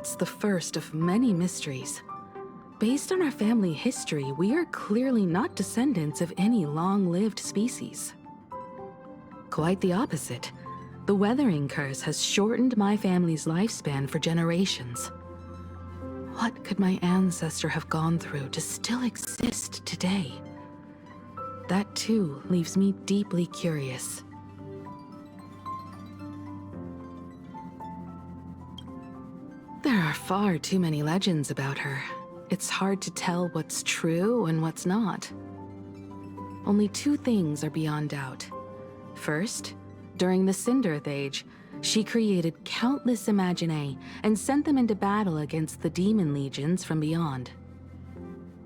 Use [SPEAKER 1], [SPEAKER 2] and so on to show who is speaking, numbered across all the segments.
[SPEAKER 1] That's the first of many mysteries. Based on our family history, we are clearly not descendants of any long-lived species. Quite the opposite. The weathering curse has shortened my family's lifespan for generations. What could my ancestor have gone through to still exist today? That too leaves me deeply curious. There are far too many legends about her. It's hard to tell what's true and what's not. Only two things are beyond doubt. First, during the Cinderth Age, she created countless Imaginae and sent them into battle against the demon legions from beyond.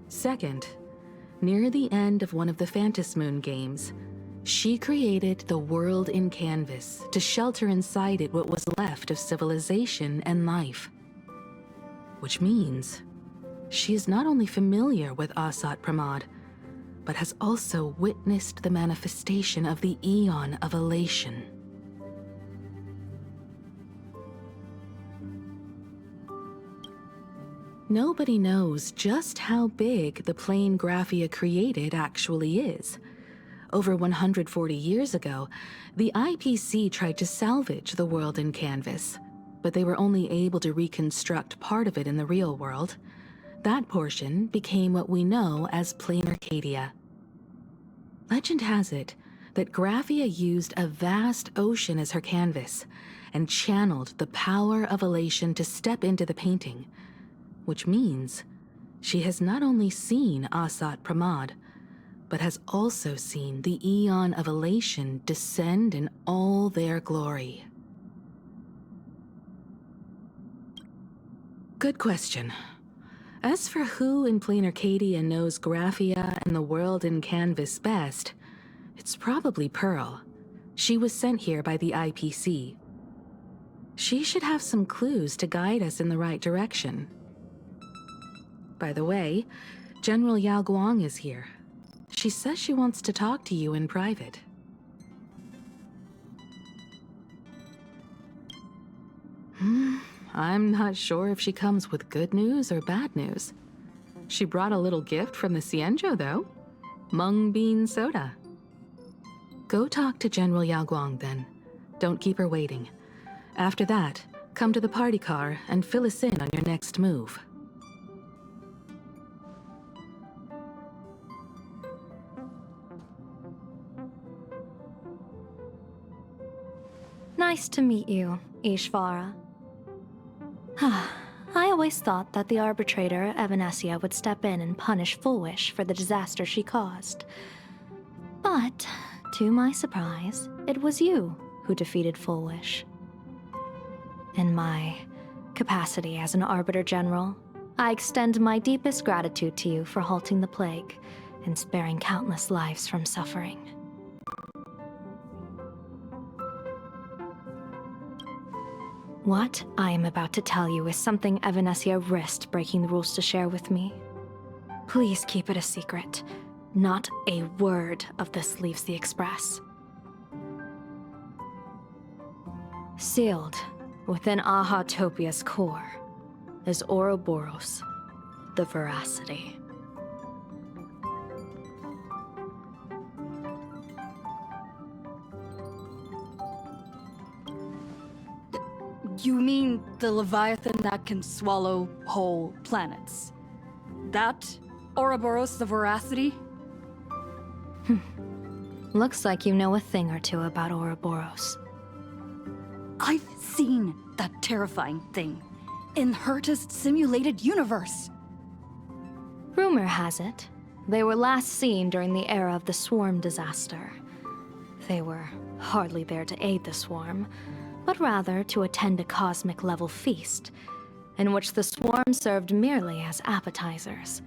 [SPEAKER 1] Second, near the end of one of the Phantasmoon games, she created the world in canvas to shelter inside it what was left of civilization and life. Which means she is not only familiar with Asat Pramod, but has also witnessed the manifestation of the Aeon of Elation. Nobody knows just how big the plane Graphia created actually is. Over 140 years ago, the IPC tried to salvage the world in canvas, but they were only able to reconstruct part of it in the real world. That portion became what we know as Plain Arcadia. Legend has it that Graphia used a vast ocean as her canvas and channeled the power of elation to step into the painting, which means she has not only seen Asat Pramod, but has also seen the Aeon of Elation descend in all their glory. Good question. As for who in Plain Arcadia knows Graphia and the world in canvas best, it's probably Pearl. She was sent here by the IPC. She should have some clues to guide us in the right direction. By the way, General Yao Guang is here. She says she wants to talk to you in private. I'm not sure if she comes with good news or bad news. She brought a little gift from the Xianzhou, though. Mung bean soda. Go talk to General Yao Guang, then. Don't keep her waiting. After that, come to the party car and fill us in on your next move.
[SPEAKER 2] Nice to meet you, Ishvara. I always thought that the arbitrator, Evanesia, would step in and punish Foolish for the disaster she caused. But, to my surprise, it was you who defeated Foolish. In my capacity as an Arbiter General, I extend my deepest gratitude to you for halting the plague and sparing countless lives from suffering. What I am about to tell you is something Evanesia risked breaking the rules to share with me. Please keep it a secret. Not a word of this leaves the Express. Sealed within Ahatopia's core is Ouroboros, the Veracity.
[SPEAKER 3] You mean the Leviathan that can swallow whole planets? That Ouroboros the Veracity?
[SPEAKER 2] Looks like you know a thing or two about Ouroboros.
[SPEAKER 3] I've seen that terrifying thing in Herta's simulated universe.
[SPEAKER 2] Rumor has it, they were last seen during the era of the Swarm disaster. They were hardly there to aid the Swarm, but rather to attend a cosmic-level feast, in which the Swarm served merely as appetizers,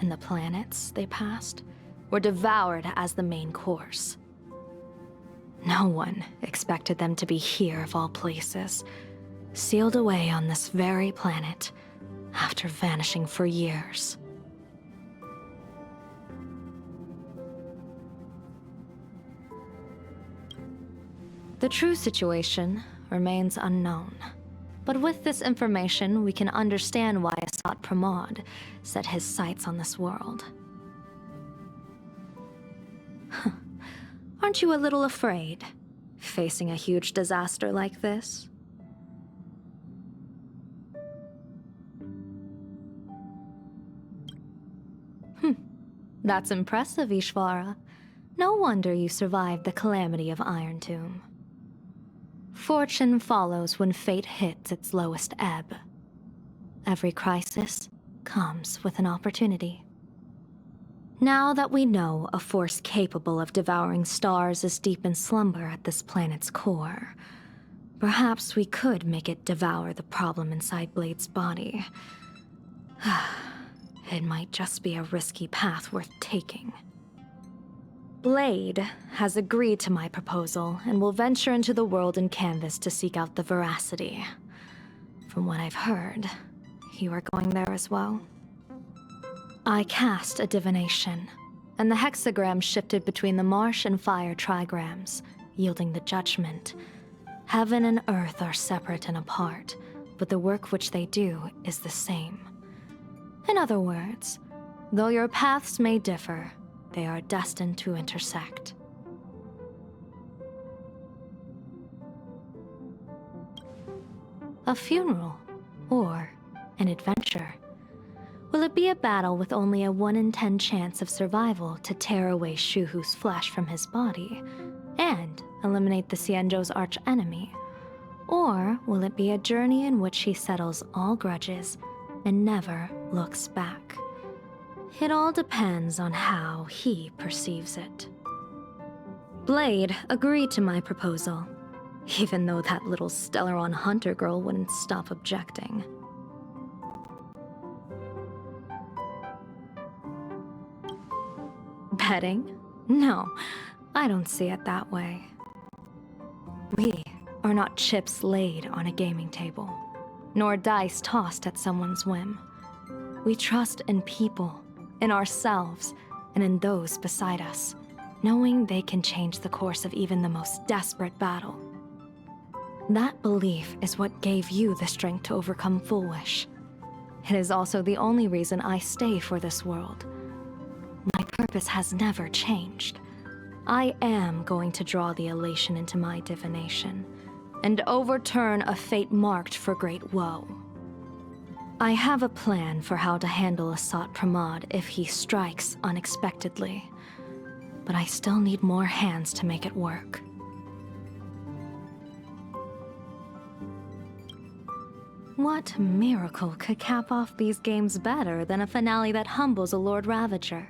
[SPEAKER 2] and the planets they passed were devoured as the main course. No one expected them to be here of all places, sealed away on this very planet, after vanishing for years. The true situation remains unknown. But with this information, we can understand why Asat Pramod set his sights on this world. Aren't you a little afraid, facing a huge disaster like this? That's impressive, Ishvara. No wonder you survived the calamity of Iron Tomb. Fortune follows when fate hits its lowest ebb. Every crisis comes with an opportunity. Now that we know a force capable of devouring stars is deep in slumber at this planet's core, perhaps we could make it devour the problem inside Blade's body. It might just be a risky path worth taking. Blade has agreed to my proposal and will venture into the world and canvas to seek out the veracity. From what I've heard, you are going there as well. I cast a divination, and the hexagram shifted between the marsh and fire trigrams, yielding the judgment. Heaven and earth are separate and apart, but the work which they do is the same. In other words, though your paths may differ, they are destined to intersect. A funeral, or an adventure. Will it be a battle with only a 1 in 10 chance of survival to tear away Shuhu's flesh from his body and eliminate the Xianzhou's arch-enemy? Or will it be a journey in which he settles all grudges and never looks back? It all depends on how he perceives it. Blade agreed to my proposal, even though that little Stellaron hunter girl wouldn't stop objecting. Betting? No, I don't see it that way. We are not chips laid on a gaming table, nor dice tossed at someone's whim. We trust in people, in ourselves, and in those beside us, knowing they can change the course of even the most desperate battle. That belief is what gave you the strength to overcome Fullwish. It is also the only reason I stay for this world. My purpose has never changed. I am going to draw the elation into my divination, and overturn a fate marked for great woe. I have a plan for how to handle Asat Pramod if he strikes unexpectedly, but I still need more hands to make it work. What miracle could cap off these games better than a finale that humbles a Lord Ravager?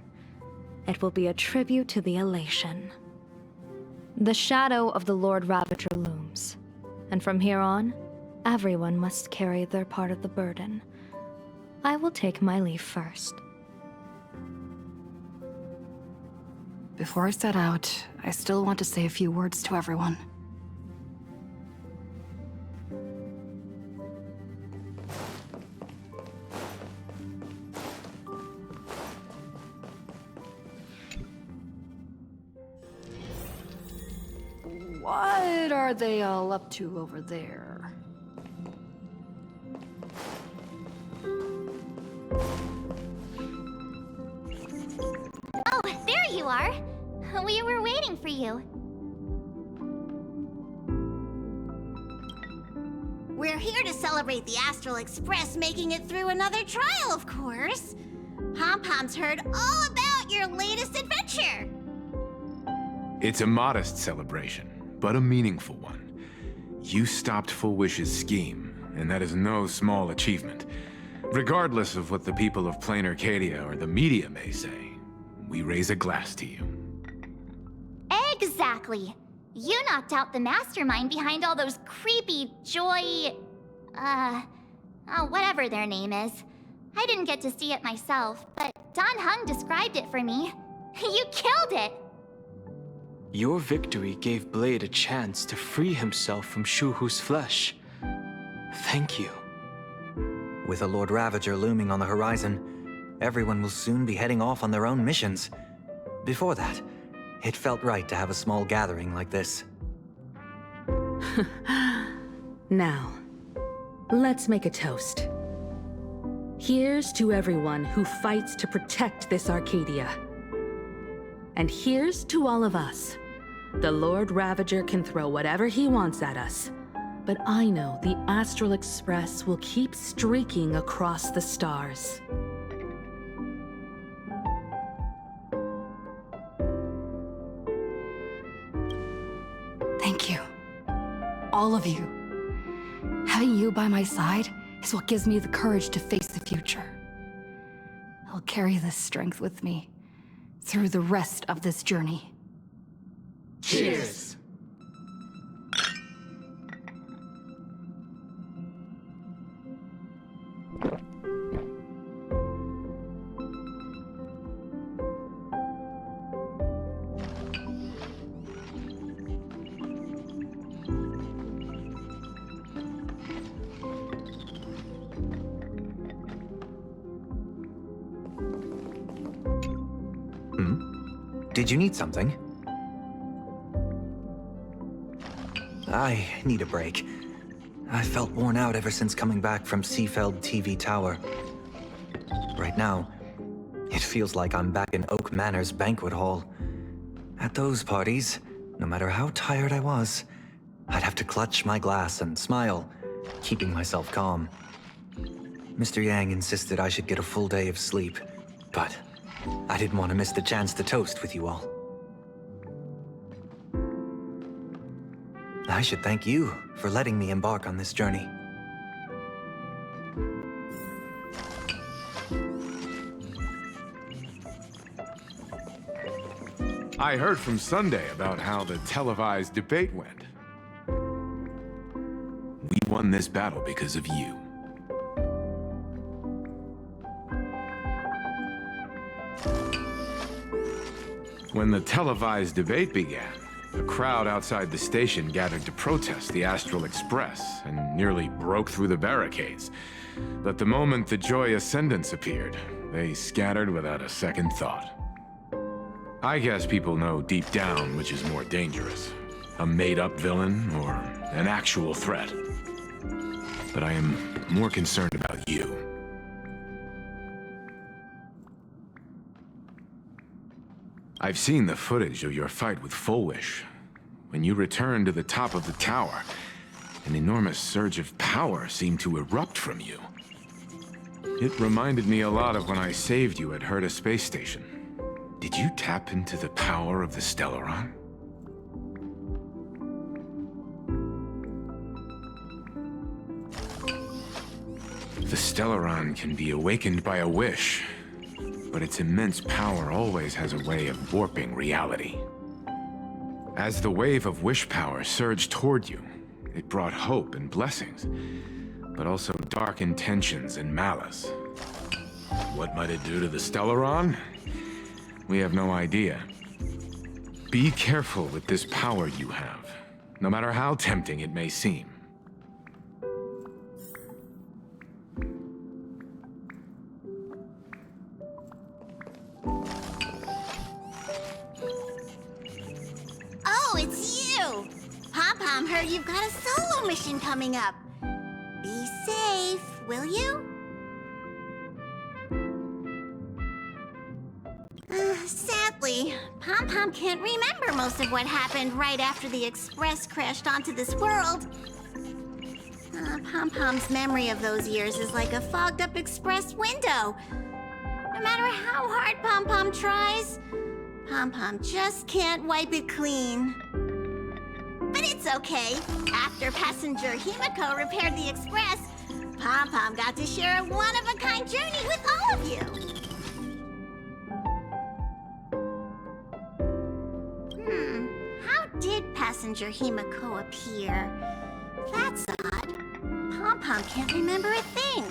[SPEAKER 2] It will be a tribute to the elation. The shadow of the Lord Ravager looms, and from here on, everyone must carry their part of the burden. I will take my leave first.
[SPEAKER 3] Before I set out, I still want to say a few words to everyone. What are they all up to over there?
[SPEAKER 4] Oh, there you are! We were waiting for you. We're here to celebrate the Astral Express making it through another trial, of course. Pom-Pom's heard all about your latest adventure.
[SPEAKER 5] It's a modest celebration, but a meaningful one. You stopped Fullwish's scheme, and that is no small achievement. Regardless of what the people of Plain Arcadia or the media may say, we raise a glass to you.
[SPEAKER 4] Exactly. You knocked out the mastermind behind all those creepy whatever their name is. I didn't get to see it myself, but Don Hung described it for me. You killed it!
[SPEAKER 6] Your victory gave Blade a chance to free himself from Shuhu's flesh. Thank you.
[SPEAKER 7] With a Lord Ravager looming on the horizon, everyone will soon be heading off on their own missions. Before that, it felt right to have a small gathering like this.
[SPEAKER 1] Now, Let's make a toast. Here's to everyone who fights to protect this Arcadia. And here's to all of us. The Lord Ravager can throw whatever he wants at us, but I know the Astral Express will keep streaking across the stars.
[SPEAKER 3] Thank you. All of you. Having you by my side is what gives me the courage to face the future. I'll carry this strength with me through the rest of this journey.
[SPEAKER 6] Cheers!
[SPEAKER 7] Did you need something? I need a break. I felt worn out ever since coming back from Seafeld TV Tower. Right now, it feels like I'm back in Oak Manor's banquet hall. At those parties, no matter how tired I was, I'd have to clutch my glass and smile, keeping myself calm. Mr. Yang insisted I should get a full day of sleep, but I didn't want to miss the chance to toast with you all. I should thank you for letting me embark on this journey.
[SPEAKER 5] I heard from Sunday about how the televised debate went. We won this battle because of you. When the televised debate began, a crowd outside the station gathered to protest the Astral Express and nearly broke through the barricades. But the moment the Joy Ascendants appeared, they scattered without a second thought. I guess people know deep down which is more dangerous, a made-up villain or an actual threat. But I am more concerned about you. I've seen the footage of your fight with Fullwish. When you returned to the top of the tower, an enormous surge of power seemed to erupt from you. It reminded me a lot of when I saved you at Herta Space Station. Did you tap into the power of the Stellaron? The Stellaron can be awakened by a wish, but its immense power always has a way of warping reality. As the wave of wish power surged toward you, it brought hope and blessings, but also dark intentions and malice. What might it do to the Stellaron? We have no idea. Be careful with this power you have, no matter how tempting it may seem.
[SPEAKER 4] Oh, it's you! Pom-Pom heard you've got a solo mission coming up. Be safe, will you? Sadly, Pom-Pom can't remember most of what happened right after the Express crashed onto this world. Pom-Pom's memory of those years is like a fogged-up Express window. No matter how hard Pom-Pom tries, Pom-Pom just can't wipe it clean. But it's okay. After passenger Himiko repaired the Express, Pom-Pom got to share a one-of-a-kind journey with all of you. How did passenger Himiko appear? That's odd. Pom-Pom can't remember a thing.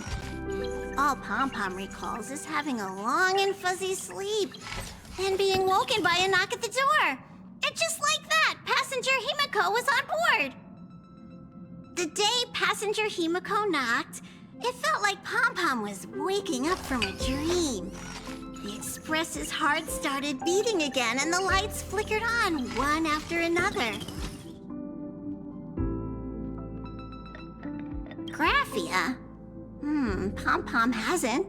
[SPEAKER 4] All Pom-Pom recalls is having a long and fuzzy sleep, then being woken by a knock at the door. And just like that, passenger Himiko was on board. The day passenger Himiko knocked, it felt like Pom-Pom was waking up from a dream. The Express's heart started beating again, and the lights flickered on one after another. Graphia? Pom-Pom hasn't.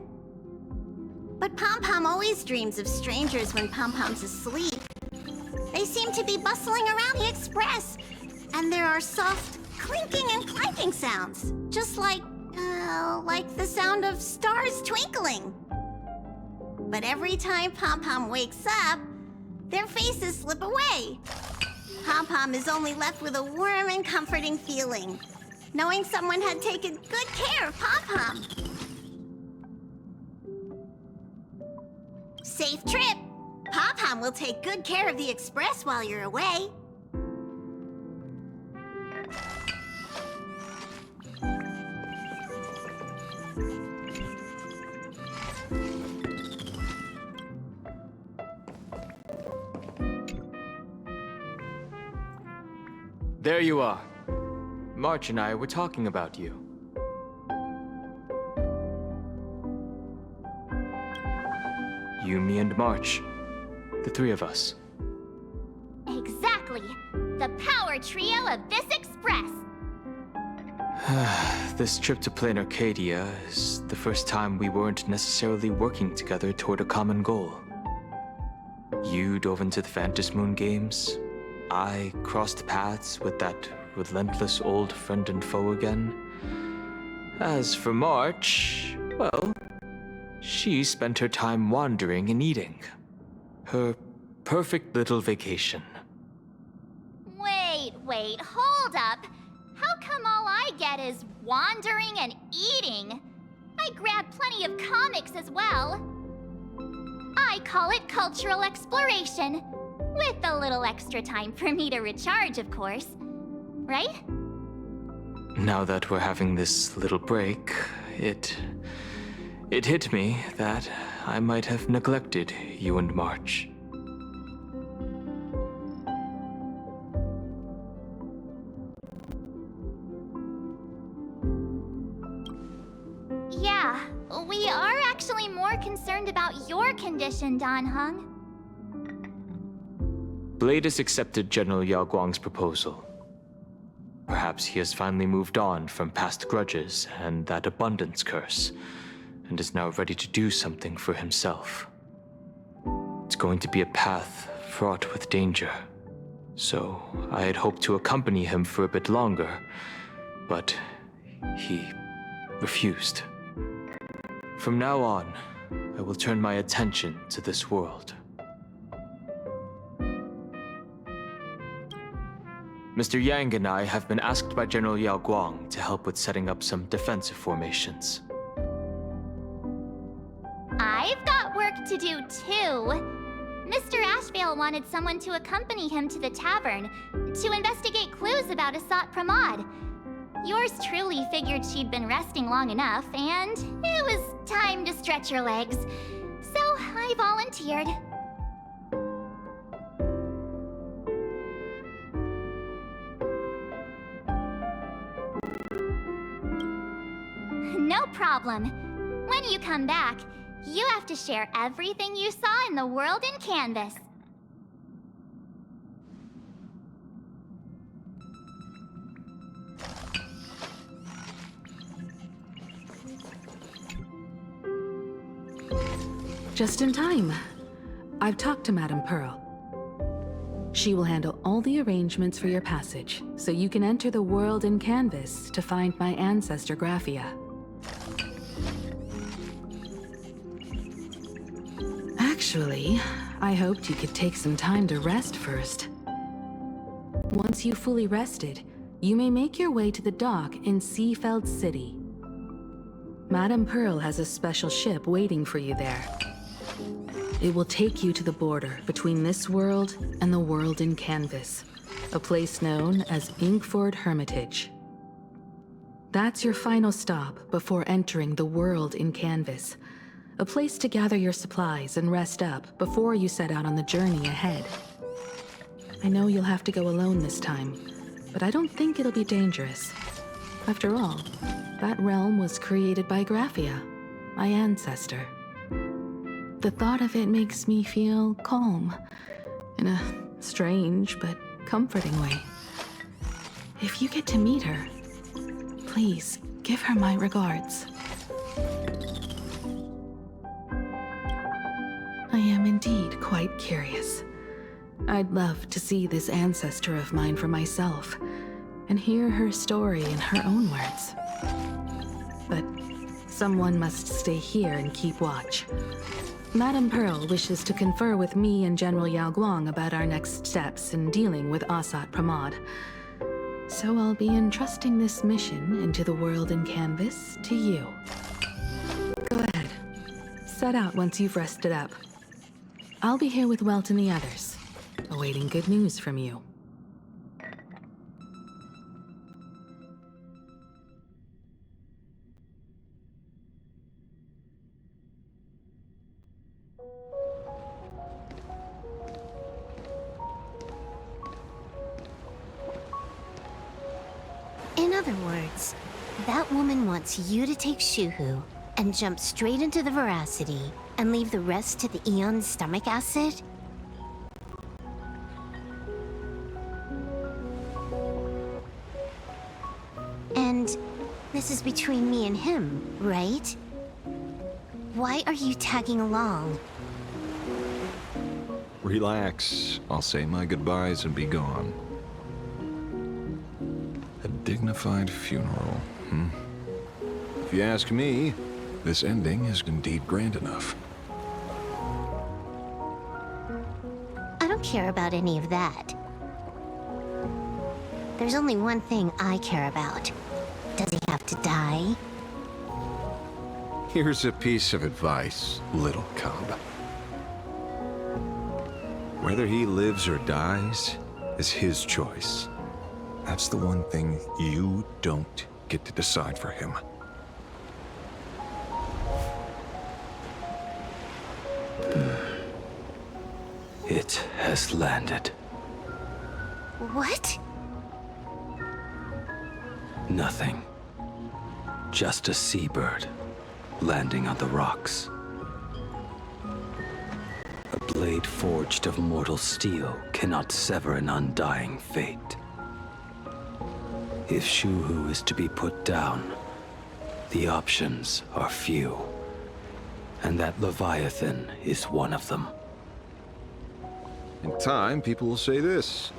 [SPEAKER 4] But Pom-Pom always dreams of strangers when Pom-Pom's asleep. They seem to be bustling around the Express, and there are soft clinking and clanking sounds, just like the sound of stars twinkling. But every time Pom-Pom wakes up, their faces slip away. Pom-Pom is only left with a warm and comforting feeling, knowing someone had taken good care of Pom-Pom. Safe trip! Pom-Pom will take good care of the Express while you're away.
[SPEAKER 6] There you are. March and I were talking about you. You, me, and March. The three of us.
[SPEAKER 8] Exactly. The power trio of this Express.
[SPEAKER 6] This trip to Plain Arcadia is the first time we weren't necessarily working together toward a common goal. You dove into the Phantasmoon games. I crossed paths with that relentless old friend and foe again. As for March, well, she spent her time wandering and eating. Her perfect little vacation.
[SPEAKER 8] Wait, hold up. How come all I get is wandering and eating? I grabbed plenty of comics as well. I call it cultural exploration. With a little extra time for me to recharge, of course. Right?
[SPEAKER 6] Now that we're having this little break, it hit me that I might have neglected you and March.
[SPEAKER 8] Yeah, we are actually more concerned about your condition, Dan Heng.
[SPEAKER 6] Blade has accepted General Yao Guang's proposal. Perhaps he has finally moved on from past grudges and that abundance curse, and is now ready to do something for himself. It's going to be a path fraught with danger, so I had hoped to accompany him for a bit longer, but he refused. From now on, I will turn my attention to this world. Mr. Yang and I have been asked by General Yao Guang to help with setting up some defensive formations.
[SPEAKER 8] I've got work to do too. Mr. Ashvale wanted someone to accompany him to the tavern to investigate clues about Asat Pramod. Yours truly figured she'd been resting long enough, and it was time to stretch her legs. So I volunteered. No problem. When you come back, you have to share everything you saw in the world in Canvas.
[SPEAKER 1] Just in time. I've talked to Madame Pearl. She will handle all the arrangements for your passage, so you can enter the world in Canvas to find my ancestor Graphia. Actually, I hoped you could take some time to rest first. Once you've fully rested, you may make your way to the dock in Seafeld City. Madame Pearl has a special ship waiting for you there. It will take you to the border between this world and the world in Canvas, a place known as Inkford Hermitage. That's your final stop before entering the world in Canvas, a place to gather your supplies and rest up before you set out on the journey ahead. I know you'll have to go alone this time, but I don't think it'll be dangerous. After all, that realm was created by Graphia, my ancestor. The thought of it makes me feel calm, in a strange but comforting way. If you get to meet her, please Give her my regards. I am indeed quite curious. I'd love to see this ancestor of mine for myself, and hear her story in her own words. But someone must stay here and keep watch. Madame Pearl wishes to confer with me and General Yao Guang about our next steps in dealing with Asat Pramod. So I'll be entrusting this mission into the world in canvas to you. Go ahead. Set out once you've rested up. I'll be here with Welt and the others, awaiting good news from you.
[SPEAKER 4] In other words, that woman wants you to take Shuhu and jump straight into the Veracity and leave the rest to the Aeon's stomach acid? And this is between me and him, right? Why are you tagging along?
[SPEAKER 9] Relax. I'll say my goodbyes and be gone. A dignified funeral, If you ask me, this ending is indeed grand enough.
[SPEAKER 4] I don't care about any of that. There's only one thing I care about. Does he have to die?
[SPEAKER 9] Here's a piece of advice, little cub. Whether he lives or dies is his choice. That's the one thing you don't get to decide for him.
[SPEAKER 10] It has landed.
[SPEAKER 4] What?
[SPEAKER 10] Nothing. Just a seabird landing on the rocks. A blade forged of mortal steel cannot sever an undying fate. If Shuhu is to be put down, the options are few, and that Leviathan is one of them.
[SPEAKER 9] In time, people will say this.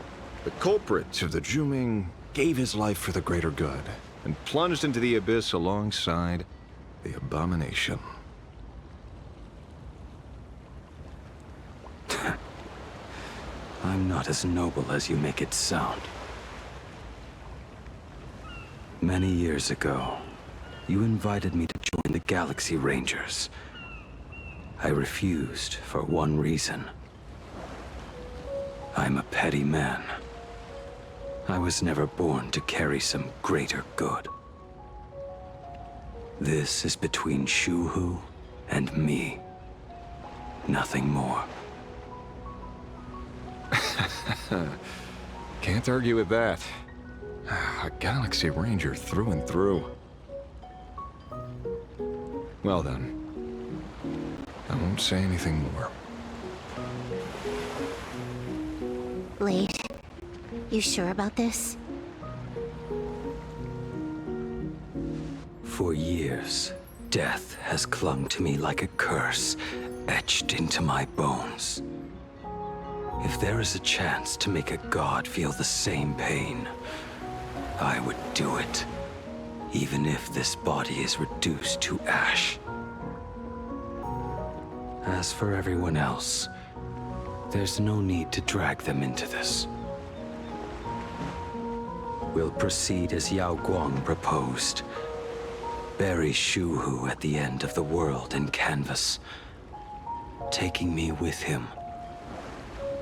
[SPEAKER 9] The culprit of the Juming gave his life for the greater good, and plunged into the abyss alongside the abomination.
[SPEAKER 10] I'm not as noble as you make it sound. Many years ago, you invited me to join the Galaxy Rangers. I refused for one reason. I'm a petty man. I was never born to carry some greater good. This is between Shuhu and me. Nothing more.
[SPEAKER 9] Can't argue with that. A Galaxy Ranger through and through. Well then, I won't say anything more.
[SPEAKER 4] Blade, you sure about this?
[SPEAKER 10] For years, death has clung to me like a curse, etched into my bones. If there is a chance to make a god feel the same pain, I would do it, even if this body is reduced to ash. As for everyone else, there's no need to drag them into this. We'll proceed as Yao Guang proposed. Bury Shuhu at the end of the world in canvas, taking me with him,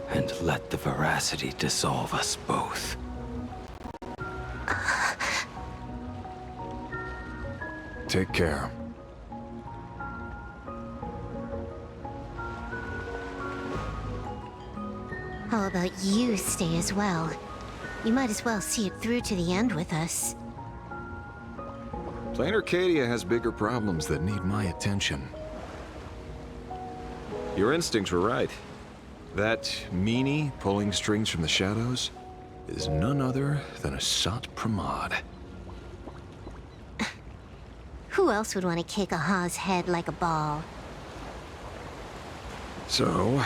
[SPEAKER 10] and let the veracity dissolve us both.
[SPEAKER 9] Take care.
[SPEAKER 4] How about you stay as well? You might as well see it through to the end with us.
[SPEAKER 9] Plain Arcadia has bigger problems that need my attention. Your instincts were right. That meanie pulling strings from the shadows is none other than Asat Pramod.
[SPEAKER 4] Who else would want to kick a Ha's head like a ball?
[SPEAKER 9] So,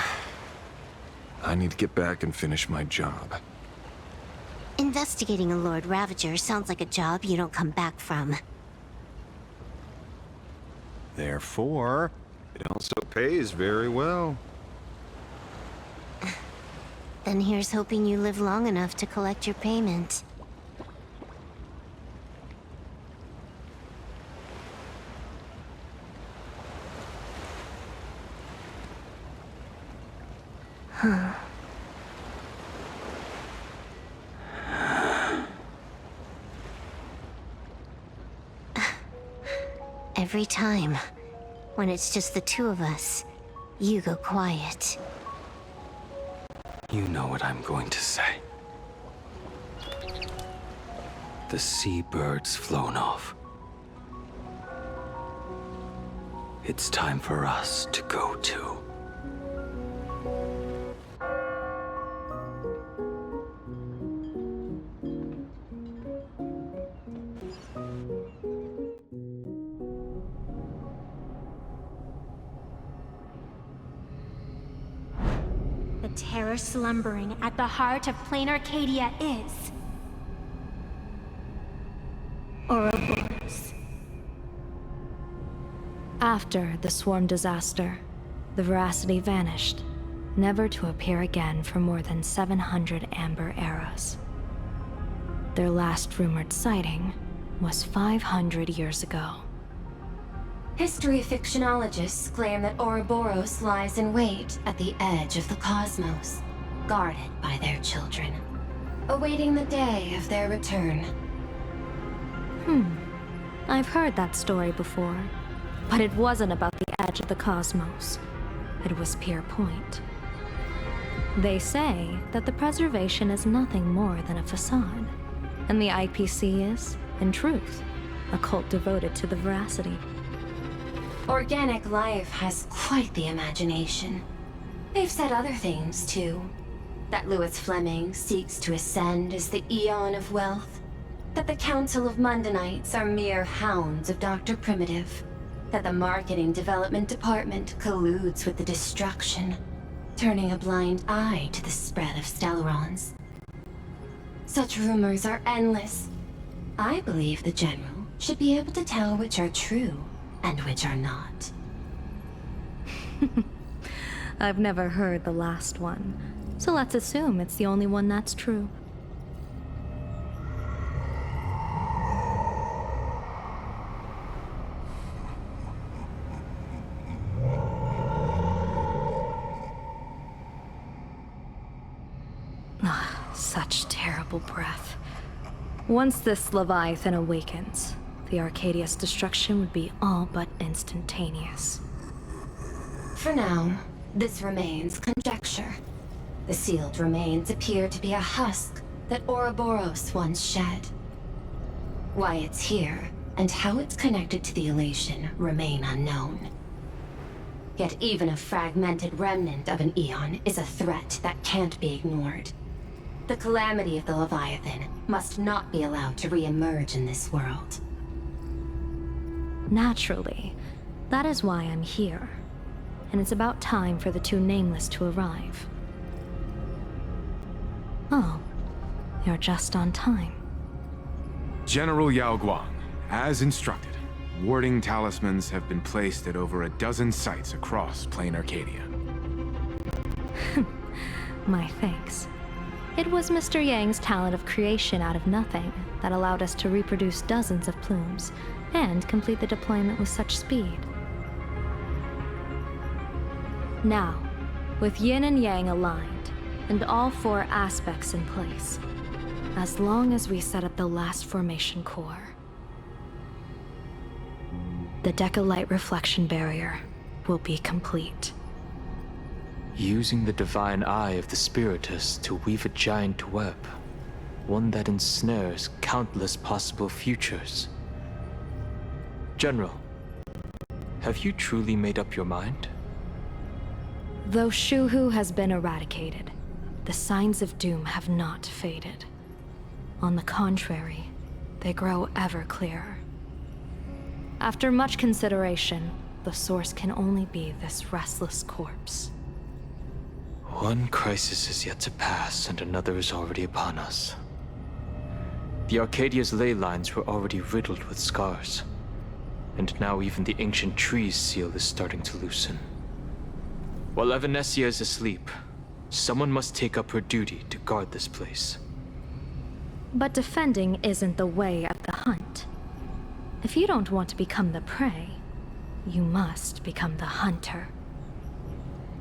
[SPEAKER 9] I need to get back and finish my job.
[SPEAKER 4] Investigating a Lord Ravager sounds like a job you don't come back from.
[SPEAKER 9] Therefore, it also pays very well.
[SPEAKER 4] Then here's hoping you live long enough to collect your payment. Huh. Every time, when it's just the two of us, you go quiet.
[SPEAKER 10] You know what I'm going to say. The seabird's flown off. It's time for us to go too.
[SPEAKER 11] The terror slumbering at the heart of Plain Arcadia is... Ouroboros.
[SPEAKER 2] After the swarm disaster, the Veracity vanished, never to appear again for more than 700 Amber eras. Their last rumored sighting was 500 years ago.
[SPEAKER 12] History fictionologists claim that Ouroboros lies in wait at the edge of the cosmos, guarded by their children, awaiting the day of their return.
[SPEAKER 2] I've heard that story before, but it wasn't about the edge of the cosmos. It was Pier Point. They say that the preservation is nothing more than a facade, and the IPC is, in truth, a cult devoted to the Veracity.
[SPEAKER 12] Organic life has quite the imagination. They've said other things, too. That Louis Fleming seeks to ascend as the Eon of Wealth. That the Council of Mundanites are mere hounds of Dr. Primitive. That the Marketing Development Department colludes with the destruction, turning a blind eye to the spread of Stellarons. Such rumors are endless. I believe the General should be able to tell which are true and which are not.
[SPEAKER 2] I've never heard the last one, so let's assume it's the only one that's true. Such terrible breath. Once this Leviathan awakens, the Arcadia's destruction would be all but instantaneous.
[SPEAKER 12] For now, this remains conjecture. The sealed remains appear to be a husk that Ouroboros once shed. Why it's here, and how it's connected to the elation, remain unknown. Yet even a fragmented remnant of an Eon is a threat that can't be ignored. The calamity of the Leviathan must not be allowed to re-emerge in this world.
[SPEAKER 2] Naturally. That is why I'm here. And it's about time for the two Nameless to arrive. Oh, you're just on time.
[SPEAKER 5] General Yao Guang, as instructed, warding talismans have been placed at over a dozen sites across Plain Arcadia.
[SPEAKER 2] My thanks. It was Mr. Yang's talent of creation out of nothing that allowed us to reproduce dozens of plumes and complete the deployment with such speed. Now, with Yin and Yang aligned, and all four aspects in place, as long as we set up the last formation core, the Decalight reflection barrier will be complete.
[SPEAKER 6] Using the divine eye of the Spiritus to weave a giant web, one that ensnares countless possible futures. General, have you truly made up your mind?
[SPEAKER 2] Though Shuhu has been eradicated, the signs of doom have not faded. On the contrary, they grow ever clearer. After much consideration, the source can only be this restless corpse.
[SPEAKER 6] One crisis is yet to pass, and another is already upon us. The Arcadia's ley lines were already riddled with scars, and now even the ancient tree's seal is starting to loosen. While Evanesia is asleep, someone must take up her duty to guard this place.
[SPEAKER 2] But defending isn't the way of the hunt. If you don't want to become the prey, you must become the hunter.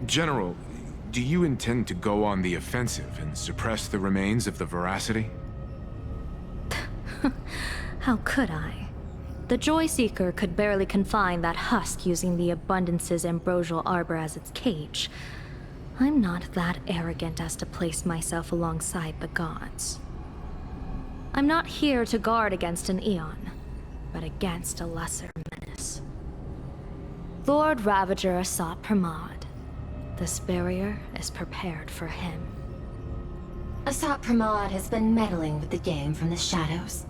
[SPEAKER 5] General, do you intend to go on the offensive and suppress the remains of the Veracity?
[SPEAKER 2] How could I? The Joy Seeker could barely confine that husk using the Abundance's ambrosial arbor as its cage. I'm not that arrogant as to place myself alongside the gods. I'm not here to guard against an Eon, but against a lesser menace. Lord Ravager Asat Pramod. This barrier is prepared for him.
[SPEAKER 12] Asat Pramod has been meddling with the game from the shadows.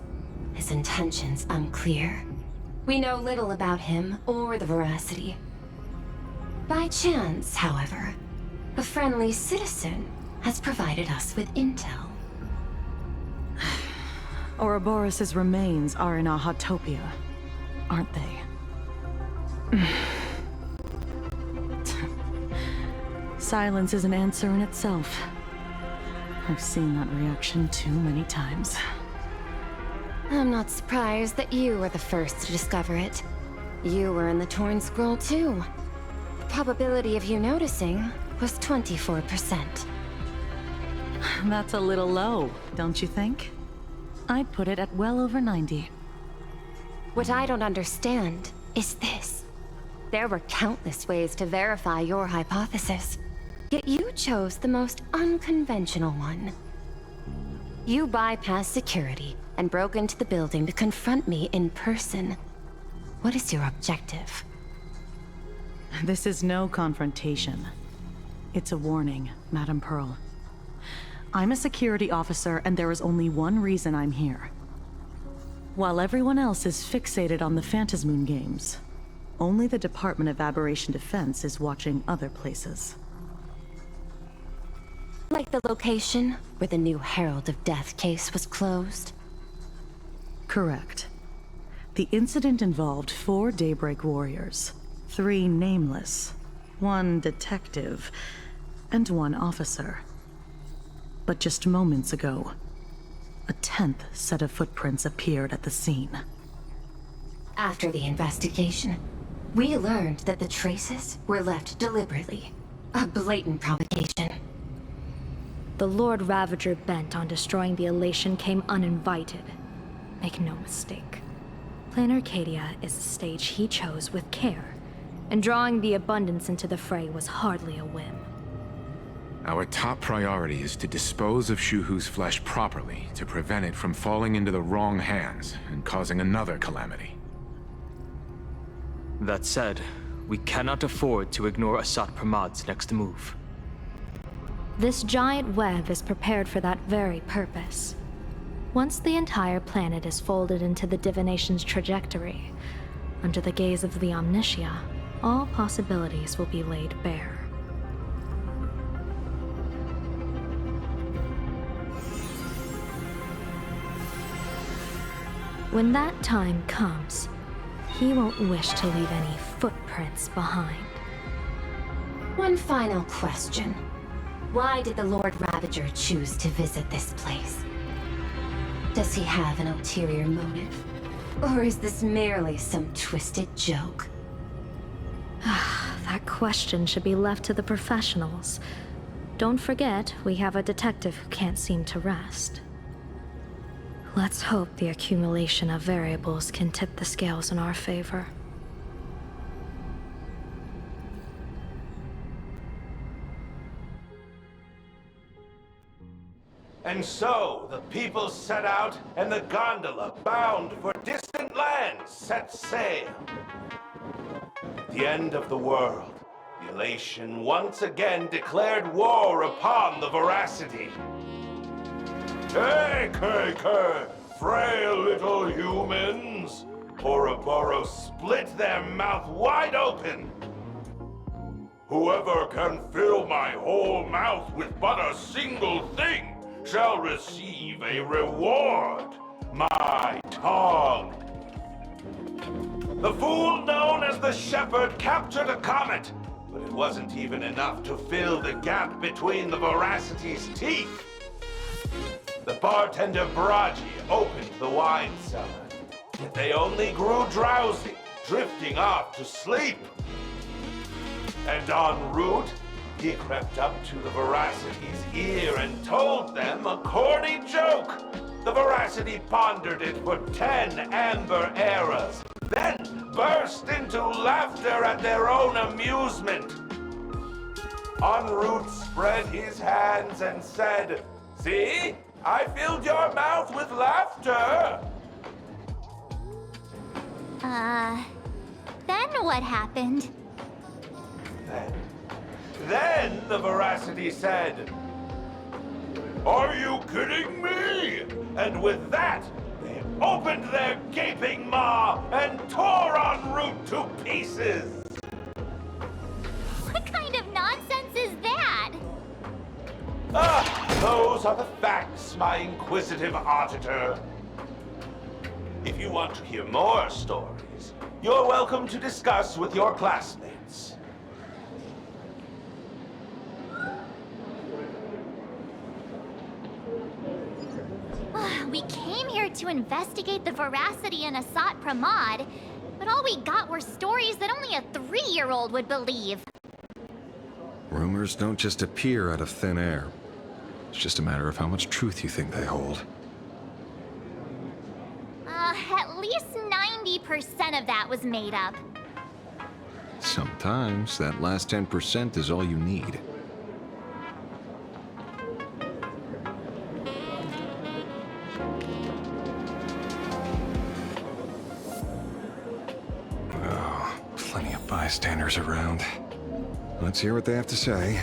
[SPEAKER 12] His intentions unclear. We know little about him or the Veracity. By chance, however, a friendly citizen has provided us with intel.
[SPEAKER 13] Ouroboros' remains are in Ahatopia, aren't they? Silence is an answer in itself. I've seen that reaction too many times.
[SPEAKER 12] I'm not surprised that you were the first to discover it. You were in the Torn Scroll too. The probability of you noticing was 24%.
[SPEAKER 13] That's a little low, don't you think? I'd put it at well over 90.
[SPEAKER 12] What I don't understand is this. There were countless ways to verify your hypothesis, yet you chose the most unconventional one. You bypassed security and broke into the building to confront me in person. What is your objective?
[SPEAKER 13] This is no confrontation. It's a warning, Madam Pearl. I'm a security officer, and there is only one reason I'm here. While everyone else is fixated on the Phantasmoon games, only the Department of Aberration Defense is watching other places.
[SPEAKER 12] Like the location where the new Herald of Death case was closed?
[SPEAKER 13] Correct. The incident involved 4 Daybreak warriors, 3 nameless, 1 detective, and 1 officer. But just moments ago, a 10th set of footprints appeared at the scene.
[SPEAKER 12] After the investigation, we learned that the traces were left deliberately. A blatant provocation.
[SPEAKER 2] The Lord Ravager bent on destroying the Elation came uninvited. Make no mistake. Plan Arcadia is a stage he chose with care, and drawing the Abundance into the fray was hardly a whim.
[SPEAKER 5] Our top priority is to dispose of Shuhu's flesh properly to prevent it from falling into the wrong hands and causing another calamity.
[SPEAKER 6] That said, we cannot afford to ignore Asat Pramod's next move.
[SPEAKER 2] This giant web is prepared for that very purpose. Once the entire planet is folded into the divination's trajectory, under the gaze of the Omnitia, all possibilities will be laid bare. When that time comes, he won't wish to leave any footprints behind.
[SPEAKER 12] One final question. Why did the Lord Ravager choose to visit this place? Does he have an ulterior motive? Or is this merely some twisted joke?
[SPEAKER 2] That question should be left to the professionals. Don't forget, we have a detective who can't seem to rest. Let's hope the accumulation of variables can tip the scales in our favor.
[SPEAKER 14] And so, the people set out, and the gondola, bound for distant lands, set sail. At the end of the world, the Elation once again declared war upon the Veracity. Hey, frail little humans! Ouroboros split their mouth wide open. Whoever can fill my whole mouth with but a single thing shall receive a reward. My tongue. The fool known as the Shepherd captured a comet, but it wasn't even enough to fill the gap between the Voracity's teeth. The bartender Braji opened the wine cellar, yet they only grew drowsy, drifting off to sleep. And en route, he crept up to the Voracity's ear and told them a corny joke. The Voracity pondered it for 10 amber eras, then burst into laughter at their own amusement. En route spread his hands and said, "See? I filled your mouth with laughter."
[SPEAKER 8] Then what happened?
[SPEAKER 14] Then the Voracity said, "Are you kidding me?" And with that, they opened their gaping maw and tore en route to pieces.
[SPEAKER 8] What kind of nonsense is that?
[SPEAKER 14] Those are the facts, my inquisitive auditor. If you want to hear more stories, you're welcome to discuss with your classmates.
[SPEAKER 8] We came here to investigate the Voracity and Asat Pramod, but all we got were stories that only a 3-year-old would believe.
[SPEAKER 9] Rumors don't just appear out of thin air. It's just a matter of how much truth you think they hold.
[SPEAKER 8] At least 90% of that was made up.
[SPEAKER 9] Sometimes that last 10% is all you need. Oh, plenty of bystanders around. Let's hear what they have to say.